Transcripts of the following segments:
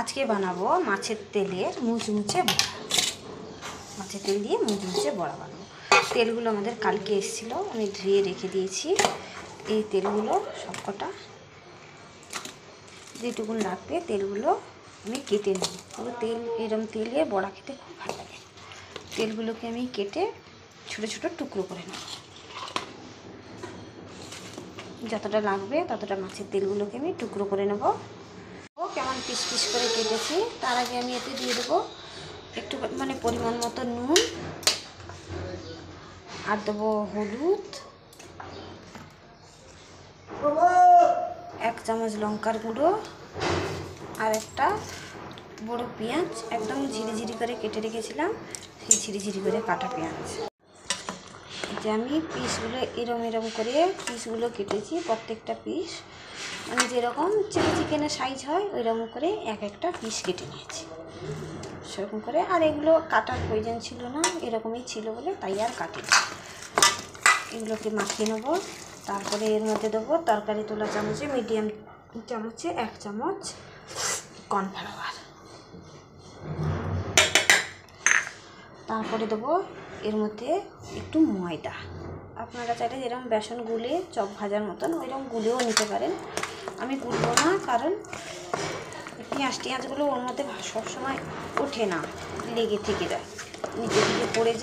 আজকে বানাবো মাছের তেলের মুচমুচে বড়া। মাছের তেল দিয়ে মুচমুচে বড়া বানাবো। তেলগুলো আমাদের কালকে এসেছিলো, আমি ধুয়ে রেখে দিয়েছি। এই তেলগুলো সবকটা যেটুকুন লাগবে তেলগুলো আমি কেটে নেব। পুরো তেল এরম তেলে বড়া খেতে খুব ভালো লাগে। তেলগুলোকে আমি কেটে ছোটো ছোটো টুকরো করে নেব। যতটা লাগবে ততটা মাছের তেলগুলোকে আমি টুকরো করে নেব। কেমন পিস পিস করে কেটেছি। তার আগে আমি এতে দিয়ে দেবো একটু পরিমাণ মতো নুন, আর দেবো হলুদ, 1 চামচ লঙ্কার গুঁড়ো, আর একটা বড় পেঁয়াজ একদম ঝিরিঝিরি করে কেটে রেখেছিলাম, সেই ঝিরিঝিরি করে কাটা পেঁয়াজ। যে আমি পিসগুলো এরম করে পিসগুলো কেটেছি, প্রত্যেকটা পিস যেরকম চিলি চিকেনের সাইজ হয় ওইরকম করে এক একটা পিস কেটে নিয়েছি সেরকম করে। আর এগুলো কাটার প্রয়োজন ছিল না, এরকমই ছিল বলে তাই আর কাটিনি। এগুলোকে মাখিয়ে নেবো। তারপরে এর মধ্যে দেবো তরকারি তোলা চামচে, মিডিয়াম চামচে 1 চামচ কর্নফ্লাওয়ার। তারপরে দেবো এর মধ্যে একটু ময়দা। আপনারা চাইলে যেরকম বেসন গুলে চপ ভাজার মতন ওইরকম গুলেও নিতে পারেন। আমি গুলবো না, কারণ পেঁয়াজগুলো ওর মধ্যে সবসময় ওঠে না, লেগে থেকে যায়, নিচে দিকে পড়ে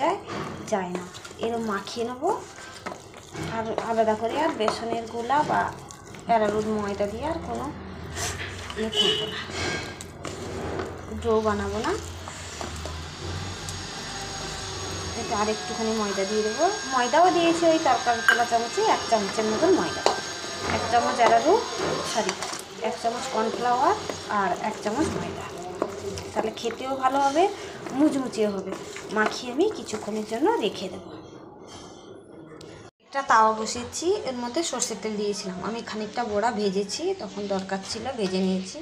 যায় না। এরকম মাখিয়ে নেবো। আর আলাদা করে আর বেসনের গোলা বা অ্যারারুট ময়দা দিয়ে আর কোনো করবো না, ডো বানাবো না। এটা আর একটুখানি ময়দা দিয়ে দেবো। ময়দাও দিয়েছি ওই তরকারি তোলা চামচে 1 চামচের মতন ময়দা, 1 চামচ অ্যারারুট, 1 চামচ কর্নফ্লাওয়ার আর 1 চামচ ময়দা। তাহলে খেতেও ভালো হবে, মুচমুচেও হবে। মাখিয়ে আমি কিছুক্ষণের জন্য রেখে দেবো। একটা তাওয়া বসিয়েছি, এর মধ্যে সর্ষের তেল দিয়েছিলাম। আমি খানিকটা বড়া ভেজেছি, তখন দরকার ছিল, ভেজে নিয়েছি।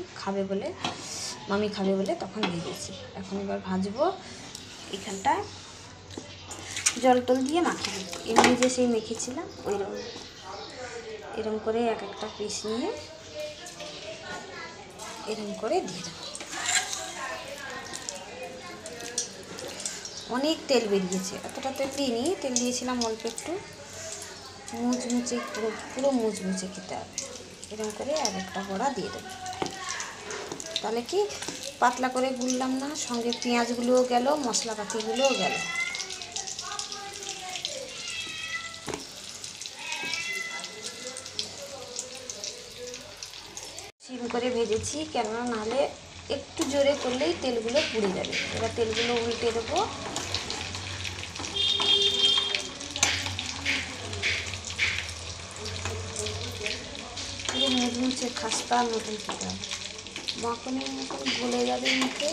মামি খাবে বলে তখন ভেজেছি। এখন এবার ভাজবো। এখানটায় জল টল দিয়ে মাখিয়ে দেবো। এমনি যে সেই মেখেছিলাম এরকম করে এক একটা পিস নিয়ে এরকম করে দিয়ে দেবো। অনেক তেল বেরিয়েছে, এতটা তেল দিইনি, তেল দিয়েছিলাম অল্প একটু। মুচমুচে পুরো মুচমুচে খেতে হবে। এরকম করে এক একটা বড়া দিয়ে দেবো। তাহলে কি পাতলা করে গুললাম না, সঙ্গে পেঁয়াজগুলোও গেল, মশলাপাতিগুলোও গেল। সিম করে ভেজেছি, কেননা নাহলে একটু জোরে করলেই তেলগুলো পুড়ে যাবে। এবার তেলগুলো উল্টে দেবো। পুরো মুচমুচে খাস্তার মতন খেতে হবে, মাখনের মতন গলে যাবে মুখে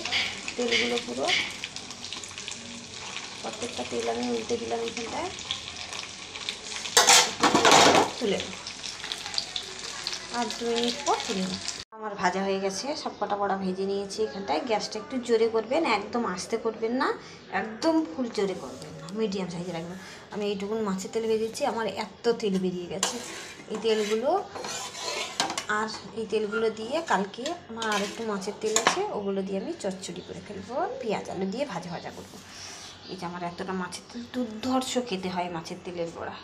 তেলগুলো পুরো। প্রত্যেকটা তেল আমি উল্টে দিলাম। এখানটায় তুলে নেব, আর 2 মিনিট পর তুলে নেব। আমার ভাজা হয়ে গেছে, সব কটা বড়া ভেজে নিয়েছি। এখানটায় গ্যাসটা একটু জোরে করবেন, একদম আস্তে করবেন না, একদম ফুল জোরে করবেন না, মিডিয়াম সাইজে রাখবেন। আমি এইটুকুন মাছের তেল ভেজেছি, আমার এত তেল বেরিয়ে গেছে। এই তেলগুলো দিয়ে কালকে আমার আর একটু মাছের তেল আছে, ওগুলো দিয়ে আমি চচ্চড়ি করে ফেলবো, পেঁয়াজ আলু দিয়ে ভাজা করবো। এই যে আমার এতটা মাছের তেল, দুর্ধর্ষ খেতে হয় মাছের তেলের বড়া।